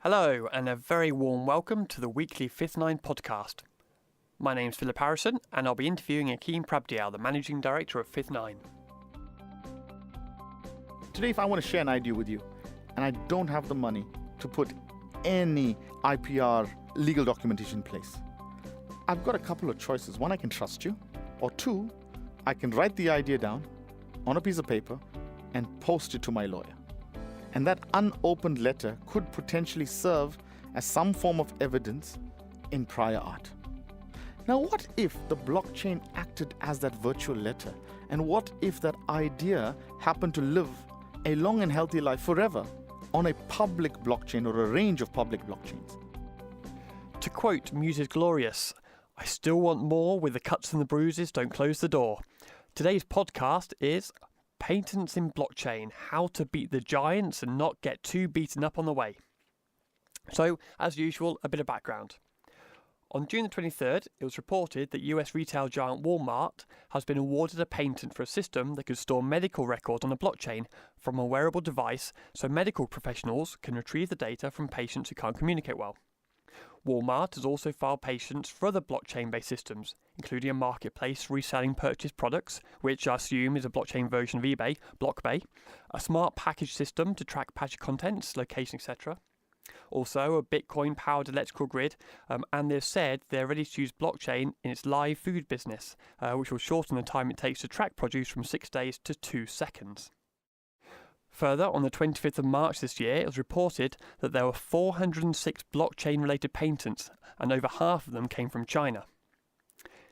Hello, and a very warm welcome to the weekly Fifth9 podcast. My name's Philip Harrison, and I'll be interviewing Akeem Prabdial, the Managing Director of Fifth9. Today, if I want to share an idea with you, and I don't have the money to put any IPR legal documentation in place, I've got a couple of choices. One, I can trust you, or two, I can write the idea down on a piece of paper and post it to my lawyer. And that unopened letter could potentially serve as some form of evidence in prior art. Now, what if the blockchain acted as that virtual letter? And what if that idea happened to live a long and healthy life forever on a public blockchain or a range of public blockchains? To quote Muses Glorious, I still want more with the cuts and the bruises, don't close the door. Today's podcast is Patents in Blockchain, how to beat the giants and not get too beaten up on the way. So, as usual, a bit of background. On June the 23rd, it was reported that US retail giant Walmart has been awarded a patent for a system that could store medical records on a blockchain from a wearable device so medical professionals can retrieve the data from patients who can't communicate well. Walmart has also filed patents for other blockchain-based systems, including a marketplace reselling purchased products, which I assume is a blockchain version of eBay, BlockBay, a smart package system to track package contents, location, etc., also a Bitcoin-powered electrical grid, and they've said they're ready to use blockchain in its live food business, which will shorten the time it takes to track produce from 6 days to 2 seconds. Further, on the 25th of March this year, it was reported that there were 406 blockchain-related patents, and over half of them came from China.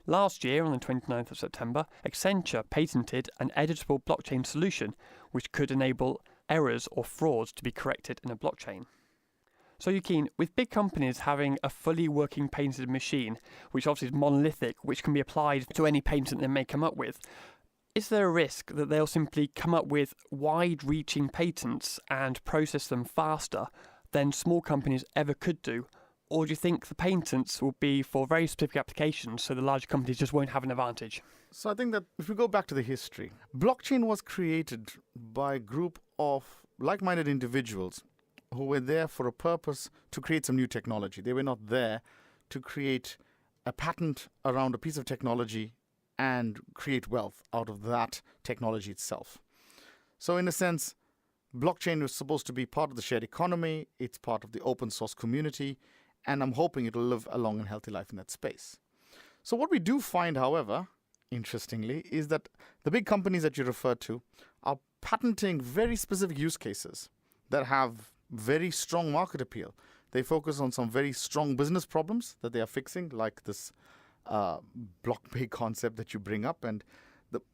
Last year, on the 29th of September, Accenture patented an editable blockchain solution which could enable errors or frauds to be corrected in a blockchain. So Akeem, with big companies having a fully working patented machine, which obviously is monolithic, which can be applied to any patent they may come up with, is there a risk that they'll simply come up with wide-reaching patents and process them faster than small companies ever could do? Or do you think the patents will be for very specific applications, so the larger companies just won't have an advantage? So I think that if we go back to the history, blockchain was created by a group of like-minded individuals who were there for a purpose to create some new technology. They were not there to create a patent around a piece of technology and create wealth out of that technology itself. So in a sense, blockchain was supposed to be part of the shared economy, it's part of the open source community, and I'm hoping it'll live a long and healthy life in that space. So what we do find, however, interestingly, is that the big companies that you referred to are patenting very specific use cases that have very strong market appeal. They focus on some very strong business problems that they are fixing, like this BlockBay concept that you bring up, and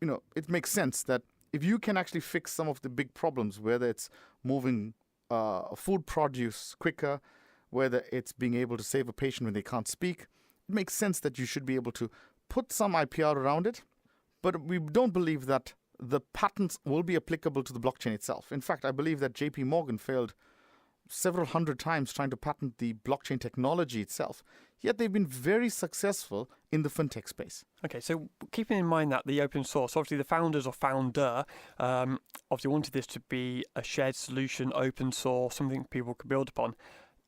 it makes sense that if you can actually fix some of the big problems, whether it's moving food produce quicker, whether it's being able to save a patient when they can't speak, it makes sense that you should be able to put some IPR around it. But we don't believe that the patents will be applicable to the blockchain itself. In fact, I believe that JP Morgan failed several hundred times trying to patent the blockchain technology itself. Yet they've been very successful in the fintech space. Okay, so keeping in mind that the open source, obviously the founders or founder obviously wanted this to be a shared solution, open source, something people could build upon.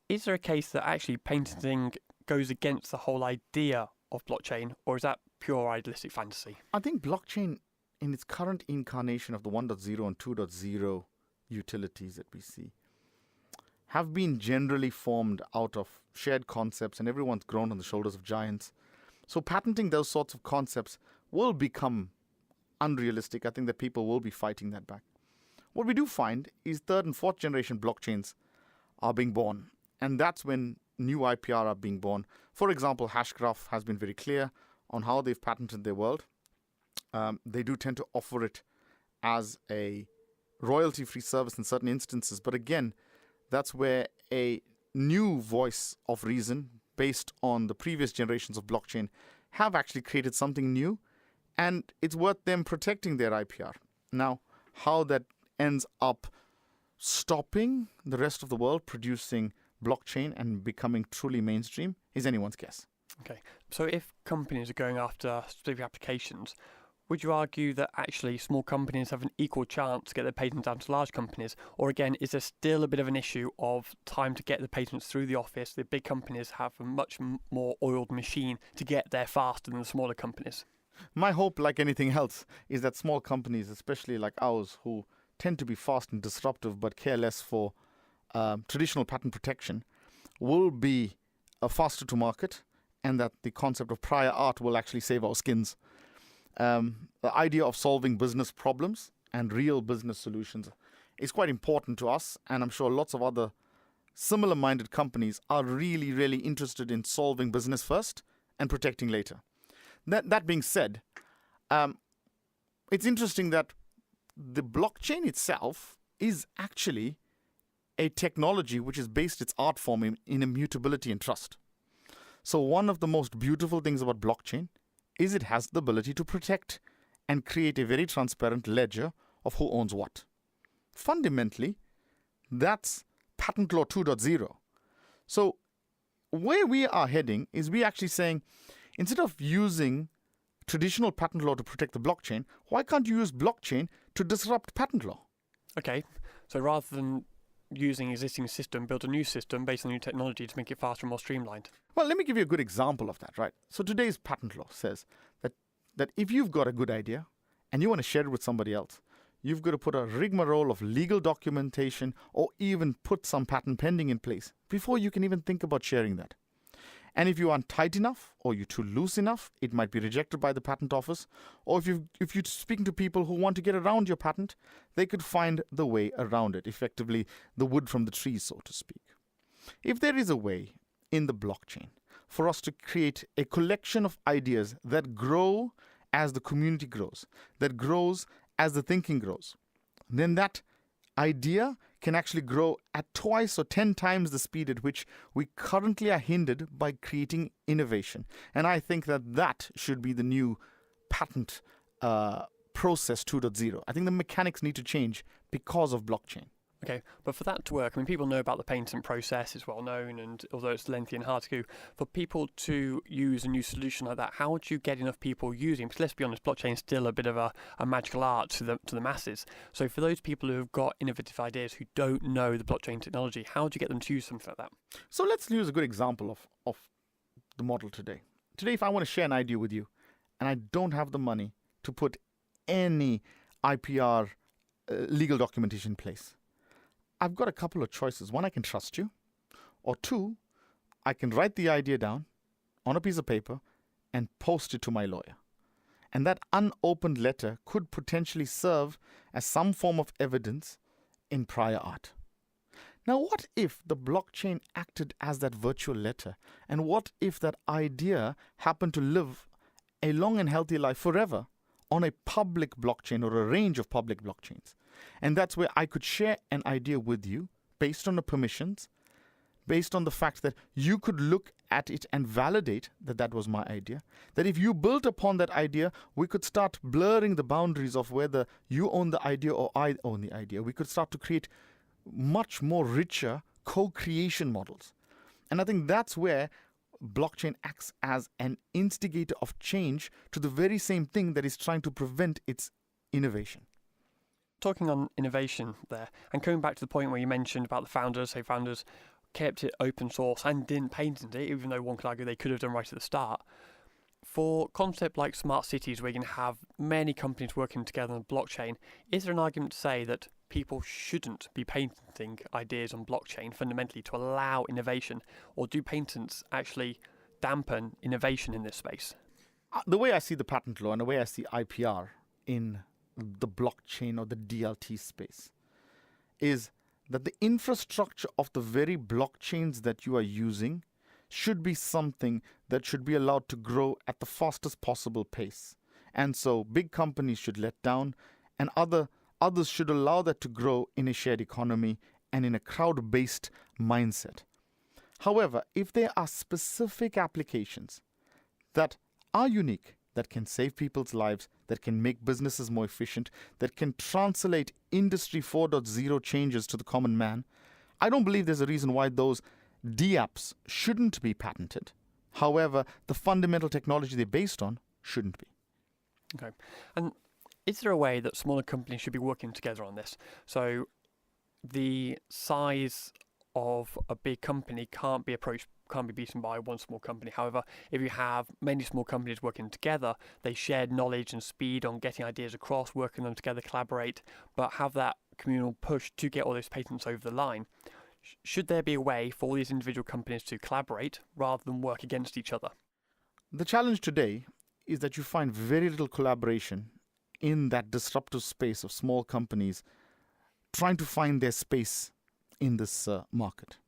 Is there a case that actually patenting goes against the whole idea of blockchain, or is that pure idealistic fantasy? I think blockchain in its current incarnation of the 1.0 and 2.0 utilities that we see have been generally formed out of shared concepts, and everyone's grown on the shoulders of giants. So patenting those sorts of concepts will become unrealistic. I think that people will be fighting that back. What we do find is third and fourth generation blockchains are being born, and that's when new IPR are being born. For example, Hashgraph has been very clear on how they've patented their world. They do tend to offer it as a royalty-free service in certain instances, but again, that's where a new voice of reason based on the previous generations of blockchain have actually created something new, and it's worth them protecting their IPR. Now, how that ends up stopping the rest of the world producing blockchain and becoming truly mainstream is anyone's guess. Okay, so if companies are going after specific applications, Would you argue that actually small companies have an equal chance to get their patents down to large companies? Or again, is there still a bit of an issue of time to get the patents through the office? The big companies have a much more oiled machine to get there faster than the smaller companies. My hope, like anything else, is that small companies, especially like ours, who tend to be fast and disruptive but care less for traditional patent protection, will be faster to market, and that the concept of prior art will actually save our skins. The idea of solving business problems and real business solutions is quite important to us, and I'm sure lots of other similar-minded companies are really, really interested in solving business first and protecting later. That being said, it's interesting that the blockchain itself is actually a technology which has based its art form in immutability and trust. So one of the most beautiful things about blockchain is it has the ability to protect and create a very transparent ledger of who owns what. Fundamentally, that's patent law 2.0. So where we are heading is we're actually saying, instead of using traditional patent law to protect the blockchain, why can't you use blockchain to disrupt patent law? Okay, so rather than using an existing system, build a new system based on new technology to make it faster and more streamlined. Well, let me give you a good example of that, right? So today's patent law says that if you've got a good idea and you want to share it with somebody else, you've got to put a rigmarole of legal documentation or even put some patent pending in place before you can even think about sharing that. And if you aren't tight enough or you're too loose enough, it might be rejected by the patent office. Or if you're speaking to people who want to get around your patent, they could find the way around it, effectively the wood from the trees, so to speak. If there is a way in the blockchain for us to create a collection of ideas that grow as the community grows, that grows as the thinking grows, then that idea can actually grow at twice or 10 times the speed at which we currently are hindered by creating innovation. And I think that should be the new patent process 2.0. I think the mechanics need to change because of blockchain. Okay, but for that to work, I mean, people know about the patent process, it's well known, and although it's lengthy and hard to do, for people to use a new solution like that, how would you get enough people using? Because let's be honest, blockchain is still a bit of a magical art to the masses. So for those people who have got innovative ideas who don't know the blockchain technology, how would you get them to use something like that? So let's use a good example of the model today. Today, if I want to share an idea with you, and I don't have the money to put any IPR legal documentation in place, I've got a couple of choices. One, I can trust you. Or two, I can write the idea down on a piece of paper and post it to my lawyer. And that unopened letter could potentially serve as some form of evidence in prior art. Now, what if the blockchain acted as that virtual letter? And what if that idea happened to live a long and healthy life forever on a public blockchain or a range of public blockchains? And that's where I could share an idea with you based on the permissions, based on the fact that you could look at it and validate that that was my idea. That if you built upon that idea, we could start blurring the boundaries of whether you own the idea or I own the idea. We could start to create much more richer co-creation models. And I think that's where blockchain acts as an instigator of change to the very same thing that is trying to prevent its innovation. Talking on innovation there, and coming back to the point where you mentioned about the founders, say founders kept it open source and didn't patent it, even though one could argue they could have done right at the start. For concept like smart cities, where you can have many companies working together on blockchain, is there an argument to say that people shouldn't be patenting ideas on blockchain fundamentally to allow innovation, or do patents actually dampen innovation in this space? The way I see the patent law and the way I see IPR in the blockchain or the DLT space is that the infrastructure of the very blockchains that you are using should be something that should be allowed to grow at the fastest possible pace. And so big companies should let down, and others should allow that to grow in a shared economy and in a crowd-based mindset. However, if there are specific applications that are unique, that can save people's lives, that can make businesses more efficient, that can translate Industry 4.0 changes to the common man, I don't believe there's a reason why those DApps shouldn't be patented. However, the fundamental technology they're based on shouldn't be. Okay. And is there a way that smaller companies should be working together on this? So the size of a big company can't be beaten by one small company. However, if you have many small companies working together, they share knowledge and speed on getting ideas across, working them together, collaborate, but have that communal push to get all those patents over the line. Should there be a way for all these individual companies to collaborate rather than work against each other? The challenge today is that you find very little collaboration in that disruptive space of small companies trying to find their space in this market.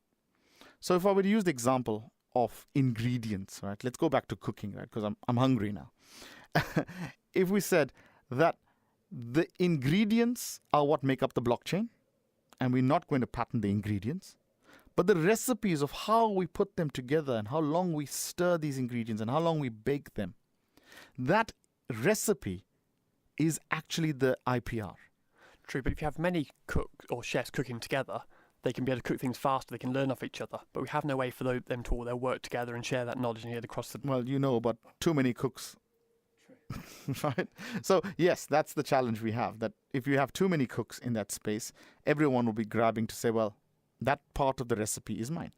So if I were to use the example of ingredients, right? Let's go back to cooking, right? Because I'm hungry now. If we said that the ingredients are what make up the blockchain, and we're not going to patent the ingredients, but the recipes of how we put them together and how long we stir these ingredients and how long we bake them, that recipe is actually the IPR. True, but if you have many cooks or chefs cooking together, they can be able to cook things faster, they can learn off each other, but we have no way for them to all their work together and share that knowledge and get across the... Well, you know, but too many cooks. Right? So, yes, that's the challenge we have, that if you have too many cooks in that space, everyone will be grabbing to say, well, that part of the recipe is mine.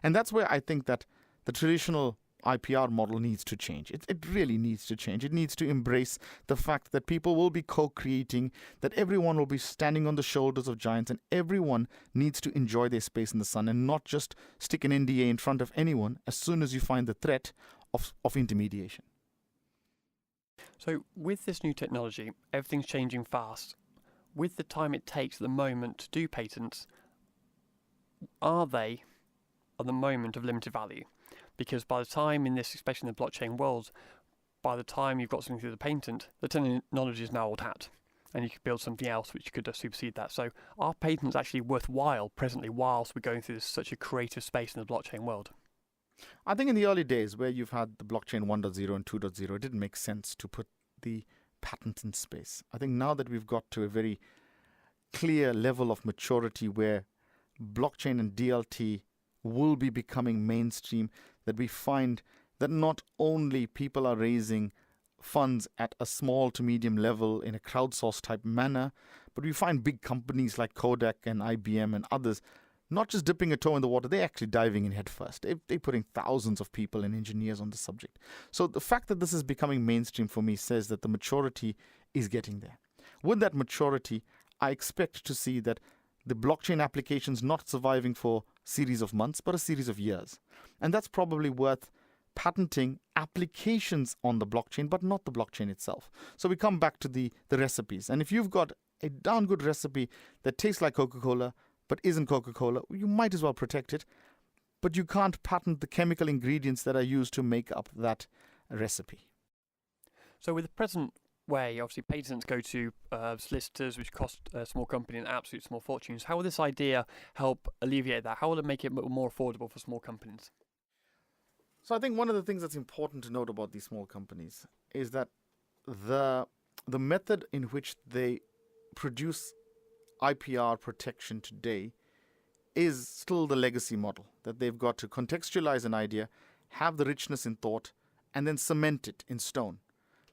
And that's where I think that the traditional IPR model needs to change. It really needs to change. It needs to embrace the fact that people will be co-creating, that everyone will be standing on the shoulders of giants, and everyone needs to enjoy their space in the sun and not just stick an NDA in front of anyone as soon as you find the threat of intermediation. So with this new technology, everything's changing fast. With the time it takes at the moment to do patents, are they at the moment of limited value? Because by the time in this, especially in the blockchain world, by the time you've got something through the patent, the technology is now old hat, and you could build something else which could supersede that. So are patents actually worthwhile presently whilst we're going through such a creative space in the blockchain world? I think in the early days where you've had the blockchain 1.0 and 2.0, it didn't make sense to put the patent in space. I think now that we've got to a very clear level of maturity where blockchain and DLT will be becoming mainstream, that we find that not only people are raising funds at a small to medium level in a crowdsourced type manner, but we find big companies like Kodak and IBM and others not just dipping a toe in the water, they're actually diving in head first. They're putting thousands of people and engineers on the subject. So the fact that this is becoming mainstream for me says that the maturity is getting there. With that maturity, I expect to see that the blockchain applications not surviving for a series of months, but a series of years. And that's probably worth patenting applications on the blockchain, but not the blockchain itself. So we come back to the recipes. And if you've got a darn good recipe that tastes like Coca-Cola, but isn't Coca-Cola, you might as well protect it. But you can't patent the chemical ingredients that are used to make up that recipe. So with the present way, obviously patents go to solicitors, which cost a small company an absolute small fortunes. How will this idea help alleviate that? How will it make it more affordable for small companies? So I think one of the things that's important to note about these small companies is that the method in which they produce IPR protection today is still the legacy model, that they've got to contextualize an idea, have the richness in thought, and then cement it in stone.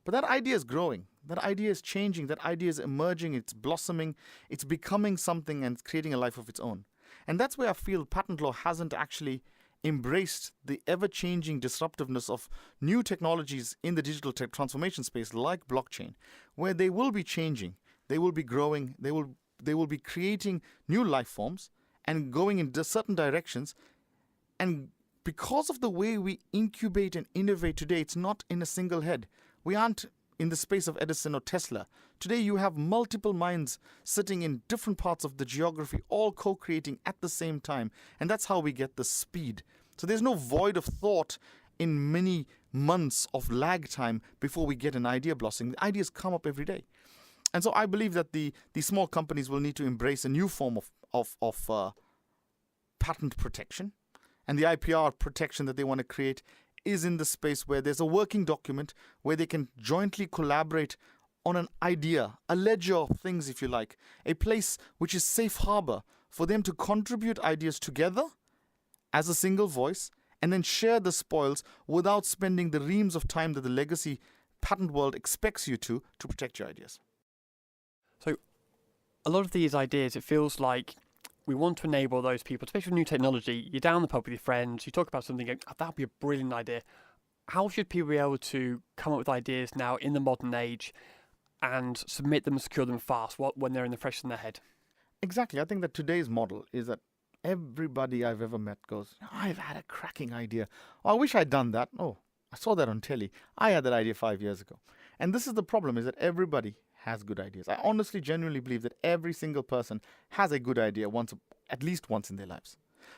But that idea is growing, that idea is changing, that idea is emerging, it's blossoming, it's becoming something and it's creating a life of its own. And that's where I feel patent law hasn't actually embraced the ever-changing disruptiveness of new technologies in the digital transformation space like blockchain, where they will be changing, they will be growing, they will be creating new life forms and going in certain directions. And because of the way we incubate and innovate today, it's not in a single head. We aren't in the space of Edison or Tesla. Today you have multiple minds sitting in different parts of the geography, all co-creating at the same time. And that's how we get the speed. So there's no void of thought in many months of lag time before we get an idea blossoming. The ideas come up every day. And so I believe that the small companies will need to embrace a new form of patent protection. And the IPR protection that they want to create is in the space where there's a working document where they can jointly collaborate on an idea, a ledger of things, if you like, a place which is safe harbor for them to contribute ideas together as a single voice and then share the spoils without spending the reams of time that the legacy patent world expects you to protect your ideas. So a lot of these ideas, it feels like we want to enable those people, especially with new technology. You're down the pub with your friends, you talk about something, that would be a brilliant idea. How should people be able to come up with ideas now in the modern age and submit them and secure them fast when they're in the fresh in their head? Exactly. I think that today's model is that everybody I've ever met goes, I've had a cracking idea. Oh, I wish I'd done that. Oh, I saw that on telly. I had that idea 5 years ago. And this is the problem, is that everybody has good ideas. I honestly, genuinely believe that every single person has a good idea at least once in their lives.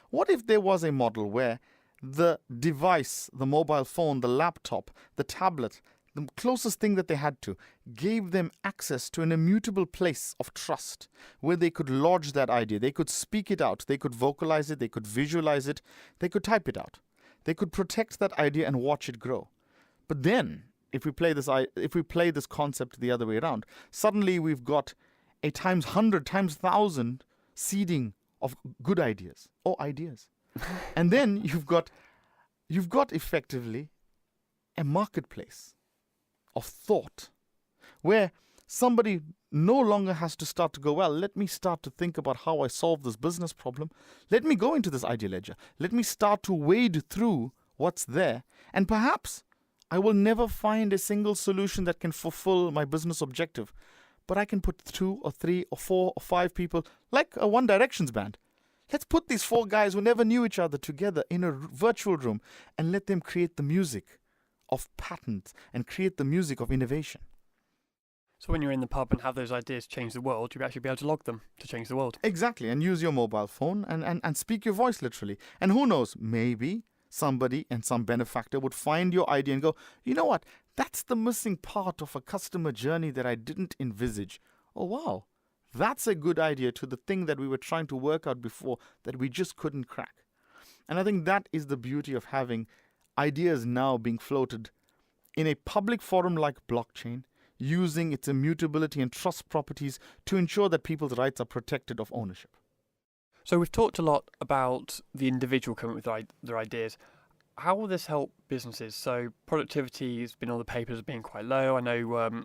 What if there was a model where the device, the mobile phone, the laptop, the tablet, the closest thing that they had to, gave them access to an immutable place of trust where they could lodge that idea, they could speak it out, they could vocalize it, they could visualize it, they could type it out. They could protect that idea and watch it grow. But then, if we play this concept the other way around, suddenly we've got a times 100, times 1,000 seeding of good ideas or ideas. And then you've got effectively a marketplace of thought where somebody no longer has to start to go, well, let me start to think about how I solve this business problem. Let me go into this idea ledger. Let me start to wade through what's there. And perhaps I will never find a single solution that can fulfill my business objective. But I can put 2 or 3 or 4 or 5 people, like a One Directions band. Let's put these 4 guys who never knew each other together in a virtual room and let them create the music of patents and create the music of innovation. So when you're in the pub and have those ideas change the world, you'll actually be able to log them to change the world. Exactly, and use your mobile phone and speak your voice literally. And who knows, maybe somebody and some benefactor would find your idea and go, you know what, that's the missing part of a customer journey that I didn't envisage. Oh wow, that's a good idea to the thing that we were trying to work out before that we just couldn't crack. And I think that is the beauty of having ideas now being floated in a public forum like blockchain, using its immutability and trust properties to ensure that people's rights are protected of ownership. So we've talked a lot about the individual coming up with their ideas. How will this help businesses? So productivity has been on the papers as being quite low. I know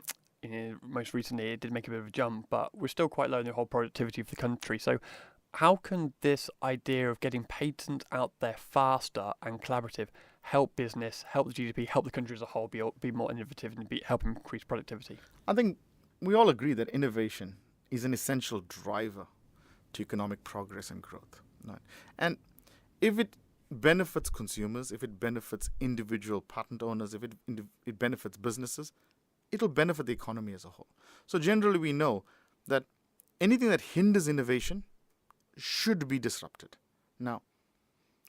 most recently it did make a bit of a jump, but we're still quite low in the whole productivity of the country. So how can this idea of getting patents out there faster and collaborative help business, help the GDP, help the country as a whole be more innovative and help increase productivity? I think we all agree that innovation is an essential driver to economic progress and growth. Right? And if it benefits consumers, if it benefits individual patent owners, if it benefits businesses, it'll benefit the economy as a whole. So generally we know that anything that hinders innovation should be disrupted. Now,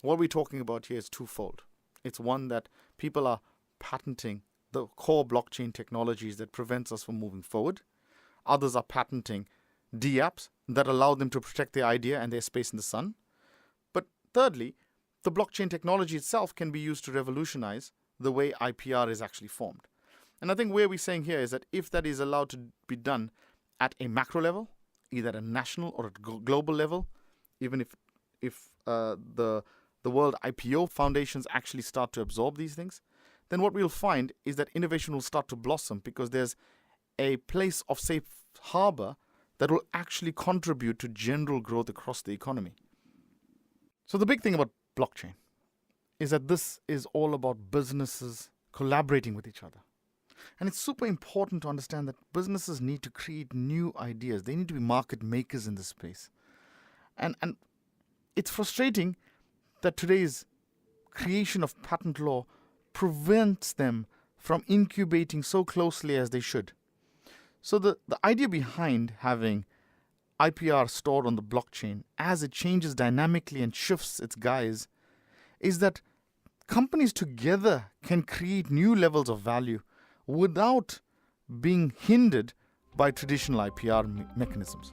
what we're talking about here is twofold. It's one that people are patenting the core blockchain technologies that prevents us from moving forward. Others are patenting DApps that allow them to protect their idea and their space in the sun. But thirdly, the blockchain technology itself can be used to revolutionize the way IPR is actually formed. And I think where we're saying here is that if that is allowed to be done at a macro level, either at a national or at a global level, even if the world IPO foundations actually start to absorb these things, then what we'll find is that innovation will start to blossom because there's a place of safe harbor that will actually contribute to general growth across the economy. So the big thing about blockchain is that this is all about businesses collaborating with each other. And it's super important to understand that businesses need to create new ideas. They need to be market makers in this space. And it's frustrating that today's creation of patent law prevents them from incubating so closely as they should. So the idea behind having IPR stored on the blockchain as it changes dynamically and shifts its guise is that companies together can create new levels of value without being hindered by traditional IPR mechanisms.